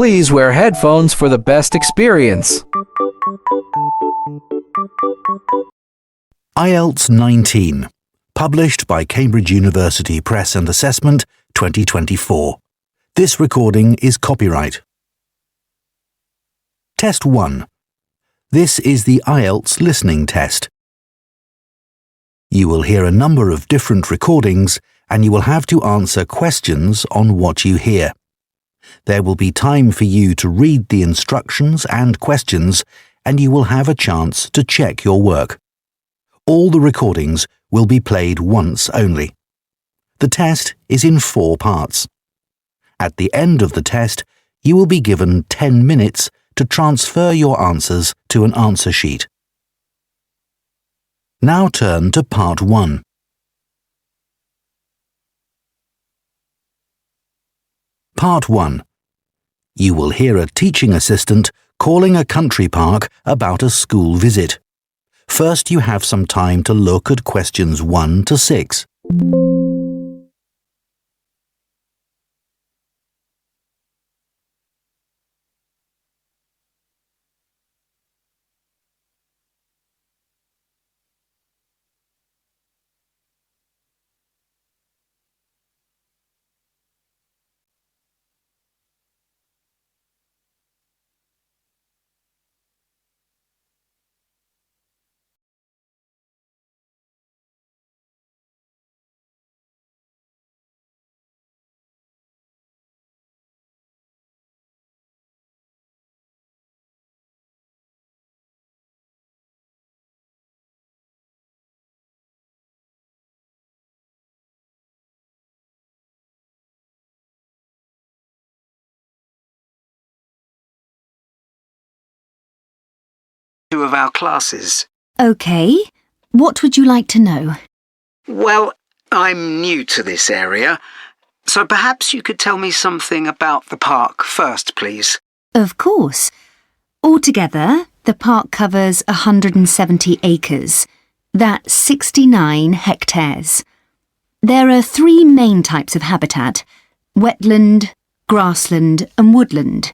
Please wear headphones for the best experience. IELTS 19, published by Cambridge University Press and Assessment 2024. This recording is copyright. Test 1. This is the IELTS listening test. You will hear a number of different recordings and you will have to answer questions on what you hear. There will be time for you to read the instructions and questions and you will have a chance to check your work. All the recordings will be played once only. The test is in 4 parts. At the end of the test, you will be given 10 minutes to transfer your answers to an answer sheet. Now turn to Part 1. Part 1. You will hear a teaching assistant calling a country park about a school visit. First, you have some time to look at questions 1 to 6. Two of our classes. OK. What would you like to know? Well, I'm new to this area, so perhaps you could tell me something about the park first, please. Of course. Altogether, the park covers 170 acres. That's 69 hectares. There are 3 main types of habitat: wetland, grassland and woodland.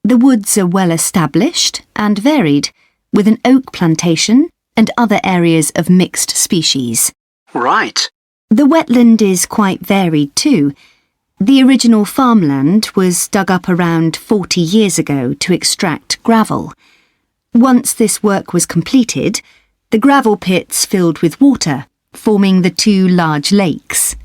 The woods are well established and varied, with an oak plantation and other areas of mixed species. Right. The wetland is quite varied too. The original farmland was dug up around 40 years ago to extract gravel. Once this work was completed, the gravel pits filled with water, forming the 2 large lakes.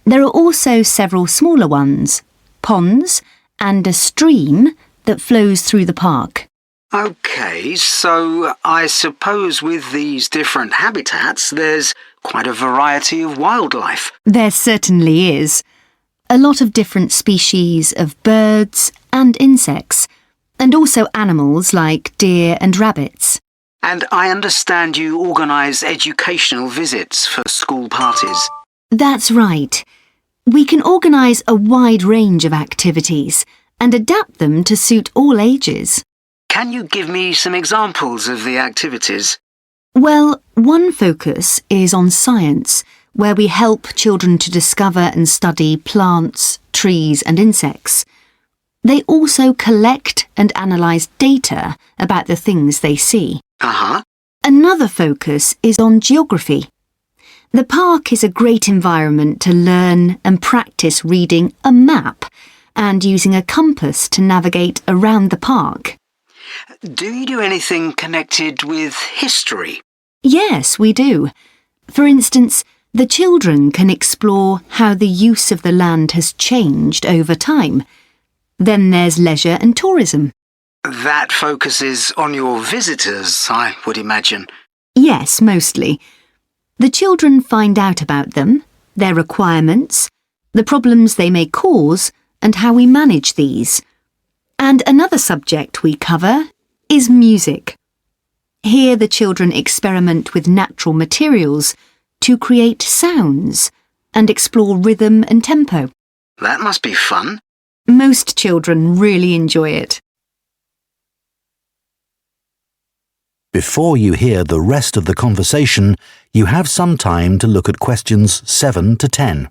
There are also several smaller ones, ponds, and a stream that flows through the park. OK, so I suppose with these different habitats, there's quite a variety of wildlife. There certainly is. A lot of different species of birds and insects, and also animals like deer and rabbits. And I understand you organise educational visits for school parties. That's right. We can organise a wide range of activities and adapt them to suit all ages. Can you give me some examples of the activities? Well, one focus is on science, where we help children to discover and study plants, trees and insects. They also collect and analyse data about the things they see. Another focus is on geography. The park is a great environment to learn and practice reading a map and using a compass to navigate around the park. Do you do anything connected with history? Yes, we do. For instance, the children can explore how the use of the land has changed over time. Then there's leisure and tourism. That focuses on your visitors, I would imagine. Yes, mostly. The children find out about them, their requirements, the problems they may cause, and how we manage these. And another subject we cover is music. Here the children experiment with natural materials to create sounds and explore rhythm and tempo. That must be fun. Most children really enjoy it. Before you hear the rest of the conversation, you have some time to look at questions 7 to 10.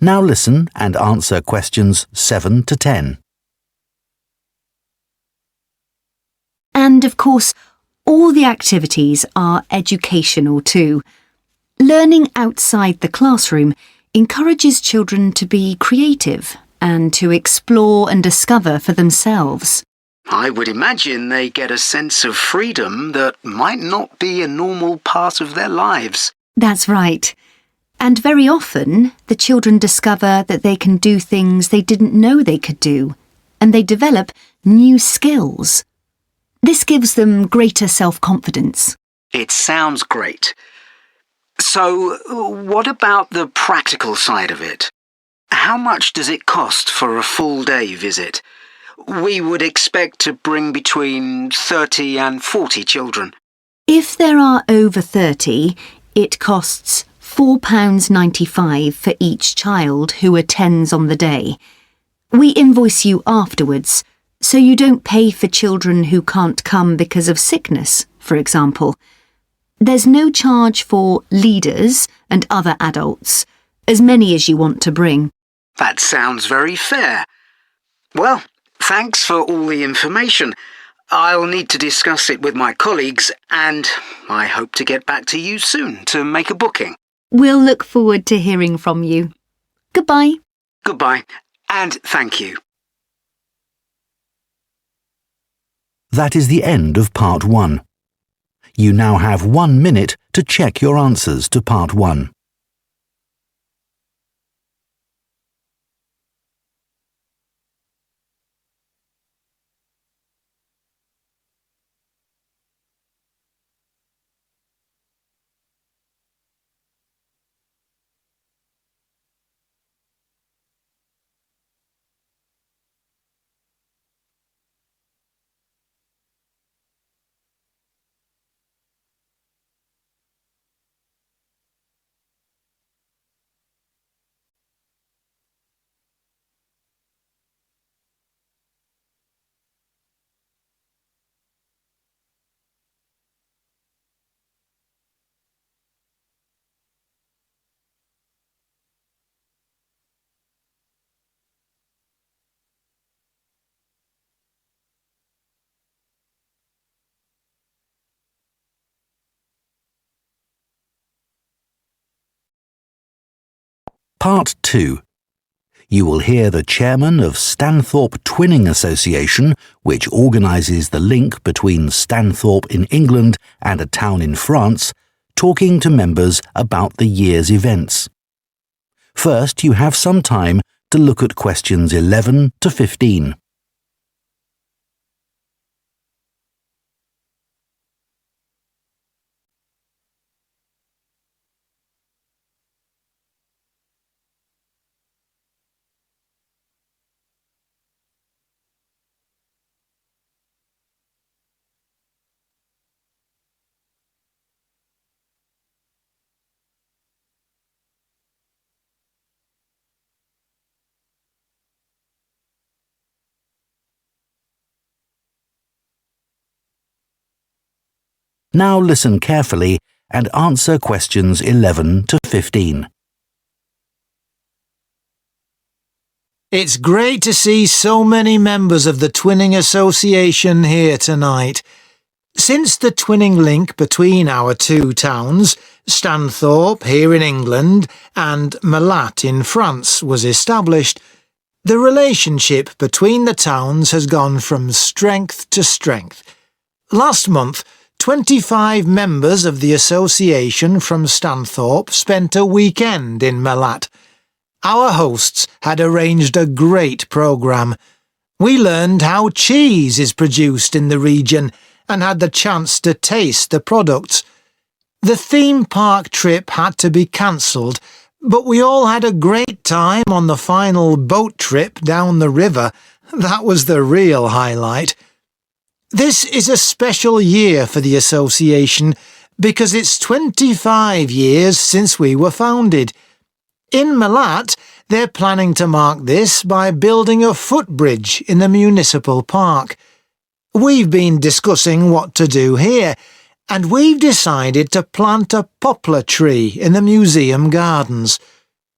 Now listen and answer questions 7 to 10. And of course, all the activities are educational too. Learning outside the classroom encourages children to be creative and to explore and discover for themselves. I would imagine they get a sense of freedom that might not be a normal part of their lives. That's right. And very often, the children discover that they can do things they didn't know they could do, and they develop new skills. This gives them greater self-confidence. It sounds great. So, what about the practical side of it? How much does it cost for a full-day visit? We would expect to bring between 30 and 40 children. If there are over 30, it costs £4.95 for each child who attends on the day. We invoice you afterwards, so you don't pay for children who can't come because of sickness, for example. There's no charge for leaders and other adults, as many as you want to bring. That sounds very fair. Well, thanks for all the information. I'll need to discuss it with my colleagues, and I hope to get back to you soon to make a booking. We'll look forward to hearing from you. Goodbye. Goodbye, and thank you. That is the end of Part 1. You now have 1 minute to check your answers to Part 1. Part 2. You will hear the chairman of Stanthorpe Twinning Association, which organises the link between Stanthorpe in England and a town in France, talking to members about the year's events. First, you have some time to look at questions 11 to 15. Now listen carefully and answer questions 11 to 15. It's great to see so many members of the Twinning Association here tonight. Since the twinning link between our two towns, Stanthorpe here in England and Malat in France, was established, the relationship between the towns has gone from strength to strength. Last month, 25 members of the association from Stanthorpe spent a weekend in Malat. Our hosts had arranged a great programme. We learned how cheese is produced in the region and had the chance to taste the products. The theme park trip had to be cancelled, but we all had a great time on the final boat trip down the river. That was the real highlight. This is a special year for the association because it's 25 years since we were founded. In Malat, they're planning to mark this by building a footbridge in the municipal park. We've been discussing what to do here, and we've decided to plant a poplar tree in the museum gardens.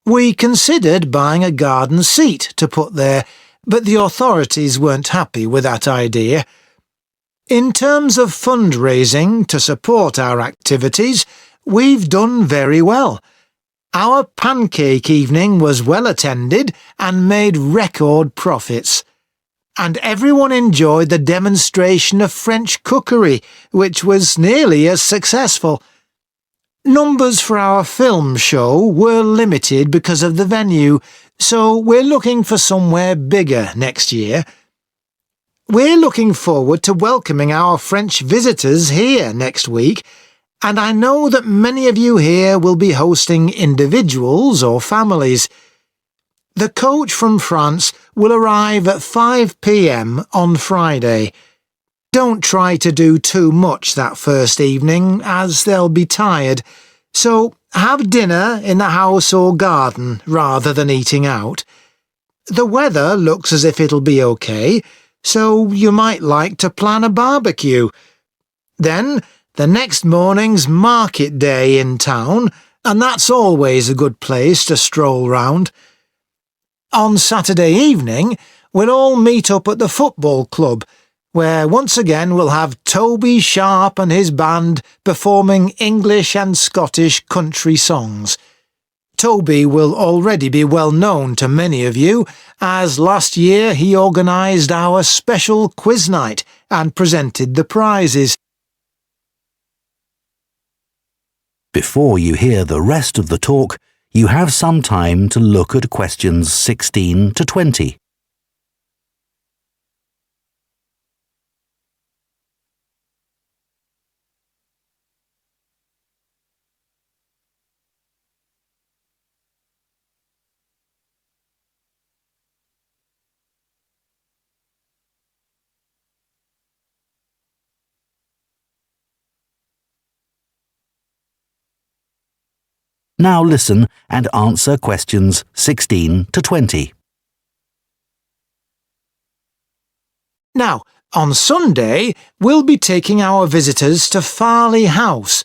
We considered buying a garden seat to put there, but the authorities weren't happy with that idea. In terms of fundraising to support our activities, we've done very well. Our pancake evening was well attended and made record profits. And everyone enjoyed the demonstration of French cookery, which was nearly as successful. Numbers for our film show were limited because of the venue, so we're looking for somewhere bigger next year. We're looking forward to welcoming our French visitors here next week, and I know that many of you here will be hosting individuals or families. The coach from France will arrive at 5 p.m. on Friday. Don't try to do too much that first evening, as they'll be tired, so have dinner in the house or garden rather than eating out. The weather looks as if it'll be okay, so you might like to plan a barbecue. Then, the next morning's market day in town, and that's always a good place to stroll round. On Saturday evening, we'll all meet up at the football club, where once again we'll have Toby Sharp and his band performing English and Scottish country songs. Toby will already be well known to many of you, as last year he organised our special quiz night and presented the prizes. Before you hear the rest of the talk, you have some time to look at questions 16 to 20. Now listen and answer questions 16 to 20. Now, on Sunday, we'll be taking our visitors to Farley House.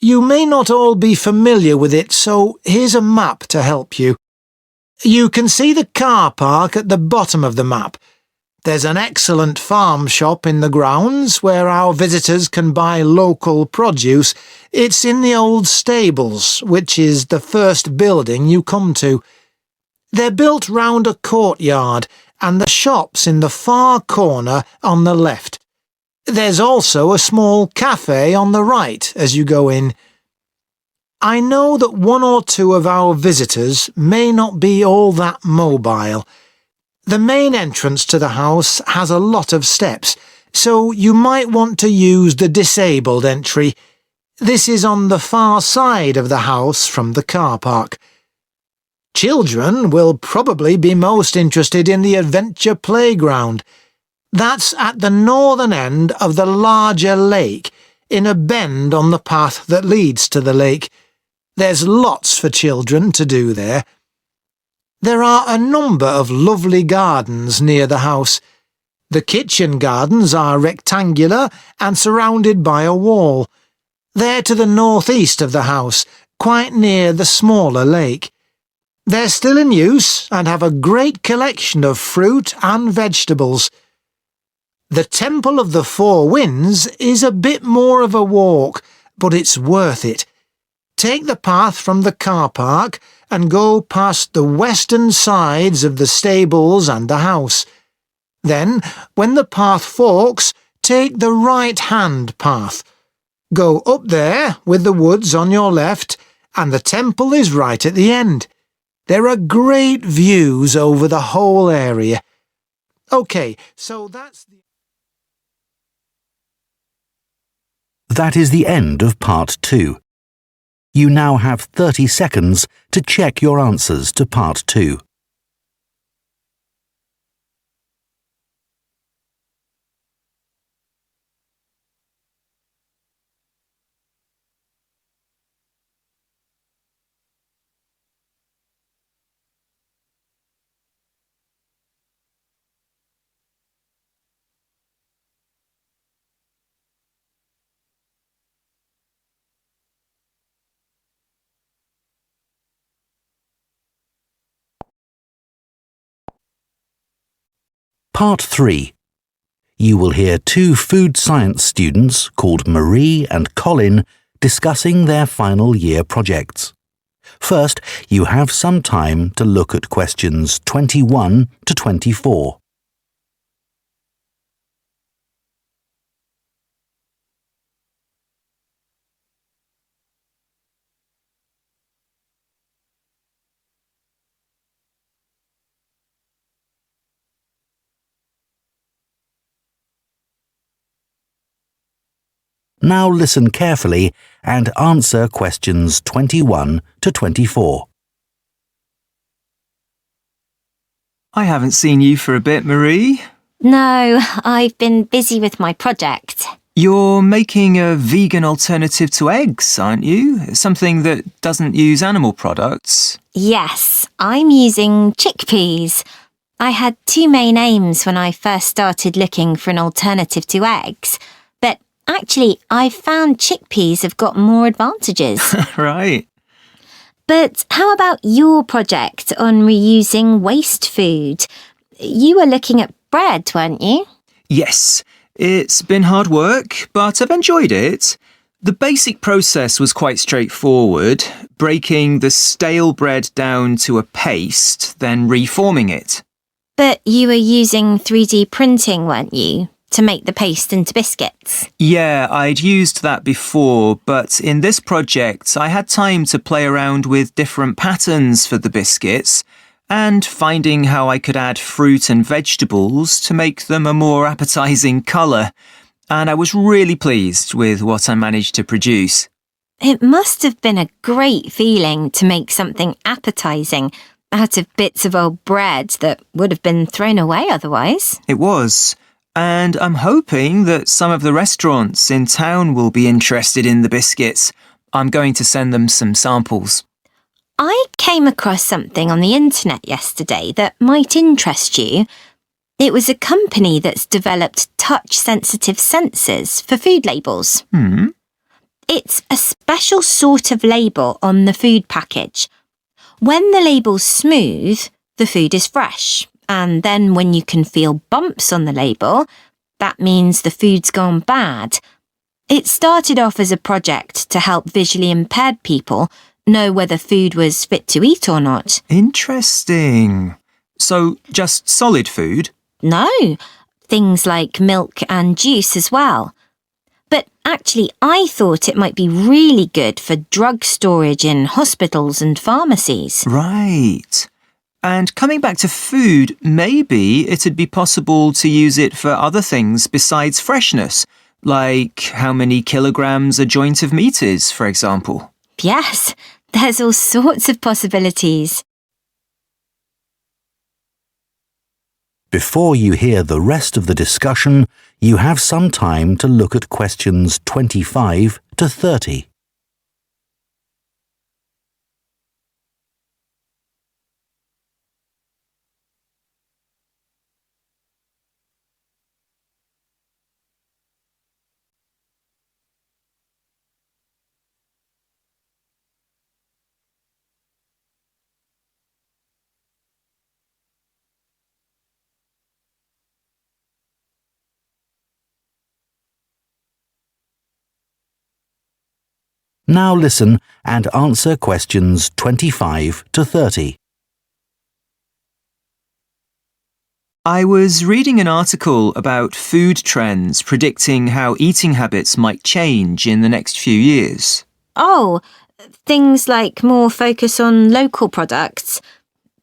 You may not all be familiar with it, so here's a map to help you. You can see the car park at the bottom of the map. There's an excellent farm shop in the grounds where our visitors can buy local produce. It's in the old stables, which is the first building you come to. They're built round a courtyard, and the shop's in the far corner on the left. There's also a small cafe on the right as you go in. I know that one or two of our visitors may not be all that mobile. The main entrance to the house has a lot of steps, so you might want to use the disabled entry. This is on the far side of the house from the car park. Children will probably be most interested in the adventure playground. That's at the northern end of the larger lake, in a bend on the path that leads to the lake. There's lots for children to do there. There are a number of lovely gardens near the house. The kitchen gardens are rectangular and surrounded by a wall. They're to the northeast of the house, quite near the smaller lake. They're still in use and have a great collection of fruit and vegetables. The Temple of the Four Winds is a bit more of a walk, but it's worth it. Take the path from the car park and go past the western sides of the stables and the house. Then, when the path forks, take the right-hand path. Go up there with the woods on your left, and the temple is right at the end. There are great views over the whole area. OK, so That is the end of part 2. You now have 30 seconds to check your answers to part 2. Part 3. You will hear two food science students called Marie and Colin discussing their final year projects. First, you have some time to look at questions 21 to 24. Now listen carefully and answer questions 21 to 24. I haven't seen you for a bit, Marie. No, I've been busy with my project. You're making a vegan alternative to eggs, aren't you? Something that doesn't use animal products. Yes, I'm using chickpeas. I had two main aims when I first started looking for an alternative to eggs, but actually I found chickpeas have got more advantages. Right. But how about your project on reusing waste food? You were looking at bread, weren't you? Yes, it's been hard work, but I've enjoyed it. The basic process was quite straightforward, breaking the stale bread down to a paste, then reforming it. But you were using 3D printing, weren't you, to make the paste into biscuits? Yeah, I'd used that before, but in this project I had time to play around with different patterns for the biscuits and finding how I could add fruit and vegetables to make them a more appetizing colour, and I was really pleased with what I managed to produce. It must have been a great feeling to make something appetizing out of bits of old bread that would have been thrown away otherwise. It was. And I'm hoping that some of the restaurants in town will be interested in the biscuits. I'm going to send them some samples. I came across something on the internet yesterday that might interest you. It was a company that's developed touch-sensitive sensors for food labels. It's a special sort of label on the food package. When the label's smooth, the food is fresh. And then when you can feel bumps on the label, that means the food's gone bad. It started off as a project to help visually impaired people know whether food was fit to eat or not. Interesting. So just solid food? No, things like milk and juice as well. But actually, I thought it might be really good for drug storage in hospitals and pharmacies. Right. And coming back to food, maybe it'd be possible to use it for other things besides freshness, like how many kilograms a joint of meat is, for example. Yes, there's all sorts of possibilities. Before you hear the rest of the discussion, you have some time to look at questions 25 to 30. Now listen and answer questions 25 to 30. I was reading an article about food trends predicting how eating habits might change in the next few years. Oh, things like more focus on local products.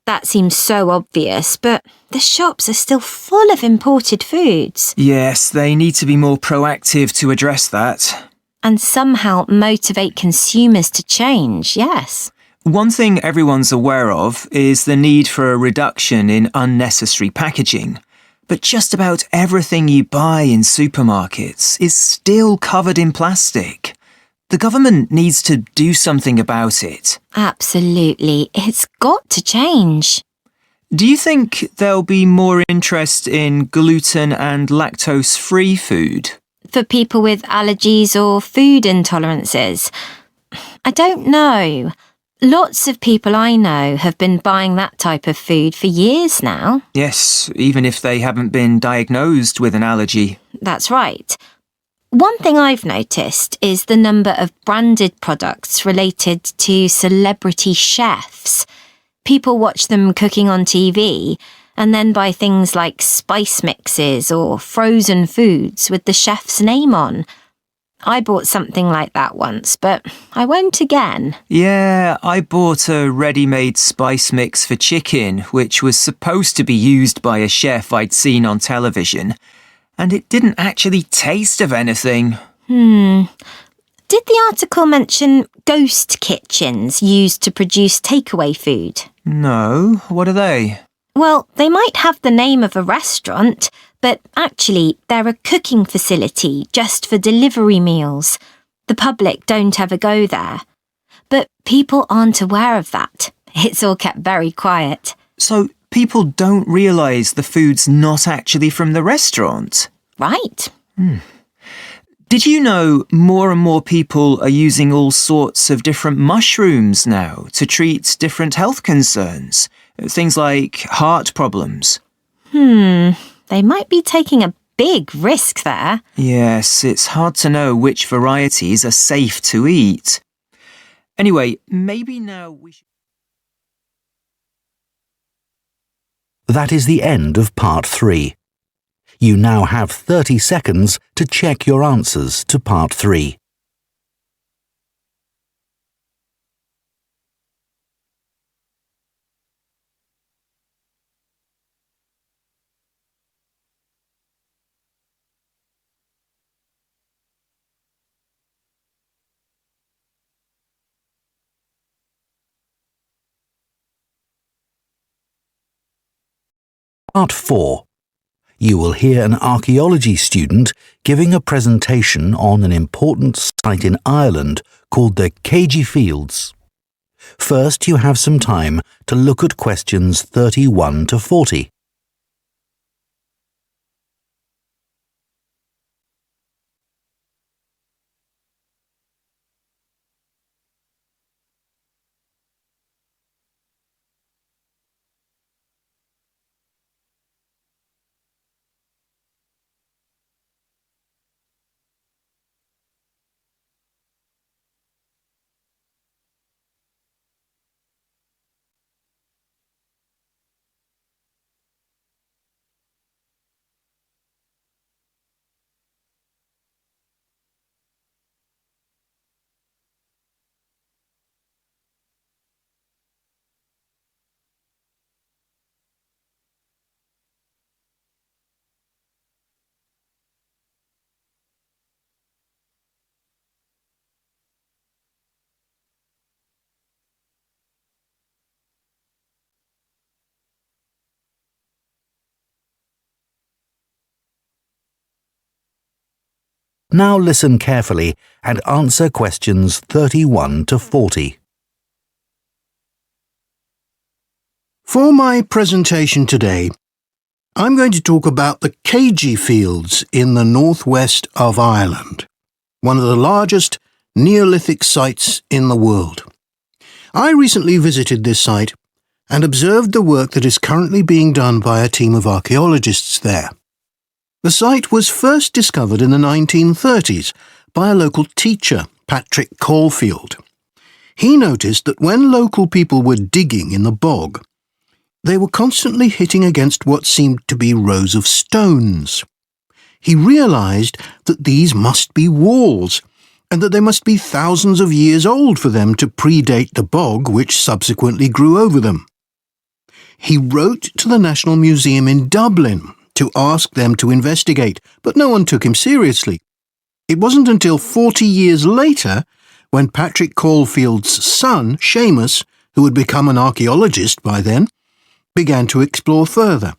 That seems so obvious, but the shops are still full of imported foods. Yes, they need to be more proactive to address that. And somehow motivate consumers to change, yes. One thing everyone's aware of is the need for a reduction in unnecessary packaging. But just about everything you buy in supermarkets is still covered in plastic. The government needs to do something about it. Absolutely. It's got to change. Do you think there'll be more interest in gluten and lactose-free food? For people with allergies or food intolerances? I don't know. Lots of people I know have been buying that type of food for years now. Yes, even if they haven't been diagnosed with an allergy. That's right. One thing I've noticed is the number of branded products related to celebrity chefs. People watch them cooking on TV and then buy things like spice mixes or frozen foods with the chef's name on. I bought something like that once, but I won't again. Yeah, I bought a ready-made spice mix for chicken, which was supposed to be used by a chef I'd seen on television, and it didn't actually taste of anything. Did the article mention ghost kitchens used to produce takeaway food? No, what are they? Well, they might have the name of a restaurant, but actually they're a cooking facility just for delivery meals. The public don't ever go there. But people aren't aware of that. It's all kept very quiet. So people don't realise the food's not actually from the restaurant? Right. Did you know more and more people are using all sorts of different mushrooms now to treat different health concerns? Things like heart problems. They might be taking a big risk there. Yes, it's hard to know which varieties are safe to eat. Anyway, maybe now we should... That is the end of part 3. You now have 30 seconds to check your answers to part 3. Part 4. You will hear an archaeology student giving a presentation on an important site in Ireland called the CqədG Fields. First, you have some time to look at questions 31 to 40. Now listen carefully and answer questions 31 to 40. For my presentation today, I'm going to talk about the CqədG Fields in the northwest of Ireland, one of the largest Neolithic sites in the world. I recently visited this site and observed the work that is currently being done by a team of archaeologists there. The site was first discovered in the 1930s by a local teacher, Patrick Caulfield. He noticed that when local people were digging in the bog, they were constantly hitting against what seemed to be rows of stones. He realised that these must be walls, and that they must be thousands of years old for them to predate the bog which subsequently grew over them. He wrote to the National Museum in Dublin to ask them to investigate, but no one took him seriously. It wasn't until 40 years later, when Patrick Caulfield's son, Seamus, who had become an archaeologist by then, began to explore further.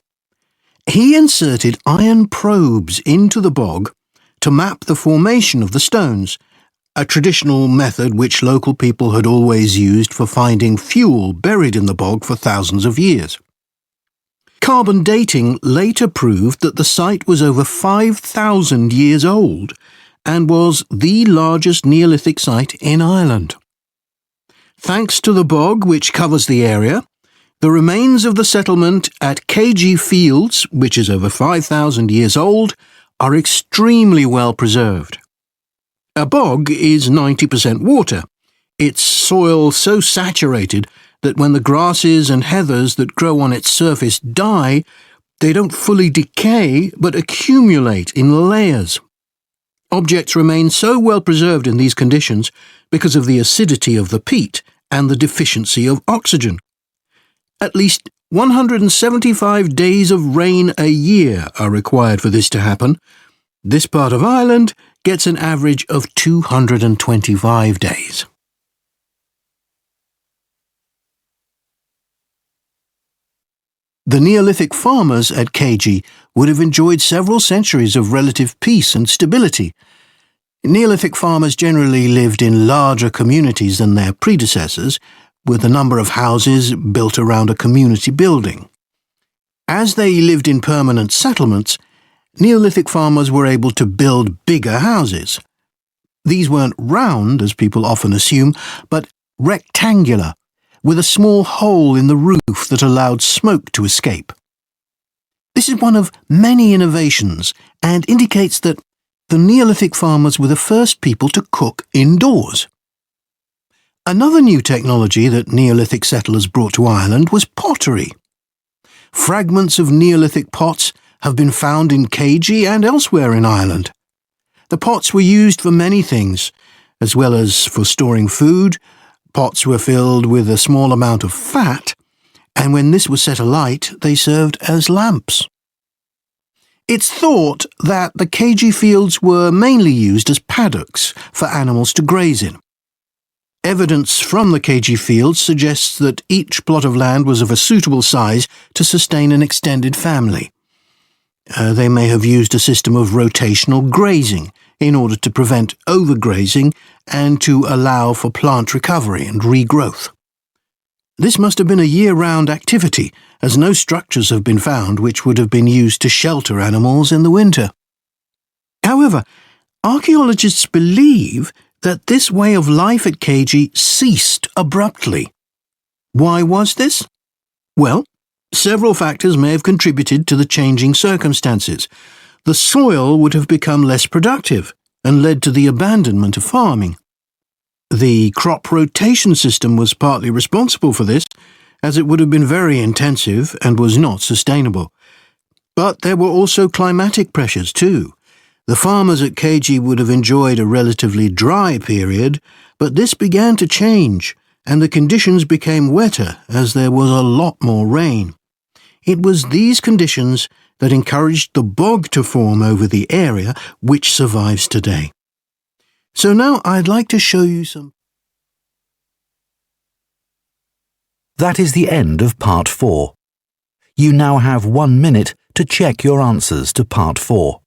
He inserted iron probes into the bog to map the formation of the stones, a traditional method which local people had always used for finding fuel buried in the bog for thousands of years. Carbon dating later proved that the site was over 5,000 years old and was the largest Neolithic site in Ireland. thanks to the bog which covers the area, the remains of the settlement at KG Fields, which is over 5,000 years old, are extremely well preserved. A bog is 90% water, its soil so saturated that when the grasses and heathers that grow on its surface die, they don't fully decay but accumulate in layers. Objects remain so well preserved in these conditions because of the acidity of the peat and the deficiency of oxygen. At least 175 days of rain a year are required for this to happen. This part of Ireland gets an average of 225 days. The Neolithic farmers at KG would have enjoyed several centuries of relative peace and stability. Neolithic farmers generally lived in larger communities than their predecessors, with a number of houses built around a community building. As they lived in permanent settlements, Neolithic farmers were able to build bigger houses. These weren't round, as people often assume, but rectangular, with a small hole in the roof that allowed smoke to escape. This is one of many innovations and indicates that the Neolithic farmers were the first people to cook indoors. Another new technology that Neolithic settlers brought to Ireland was pottery. Fragments of Neolithic pots have been found in KG and elsewhere in Ireland. The pots were used for many things, as well as for storing food. Pots were filled with a small amount of fat, and when this was set alight, they served as lamps. It's thought that the KG fields were mainly used as paddocks for animals to graze in. Evidence from the KG fields suggests that each plot of land was of a suitable size to sustain an extended family. They may have used a system of rotational grazing in order to prevent overgrazing and to allow for plant recovery and regrowth. This must have been a year-round activity, as no structures have been found which would have been used to shelter animals in the winter. However, archaeologists believe that this way of life at KG ceased abruptly. Why was this? Well, several factors may have contributed to the changing circumstances. The soil would have become less productive and led to the abandonment of farming. The crop rotation system was partly responsible for this, as it would have been very intensive and was not sustainable. But there were also climatic pressures too. The farmers at KG would have enjoyed a relatively dry period, but this began to change, and the conditions became wetter as there was a lot more rain. It was these conditions that encouraged the bog to form over the area which survives today. So now I'd like to show you some. That is the end of Part 4. You now have 1 minute to check your answers to Part 4.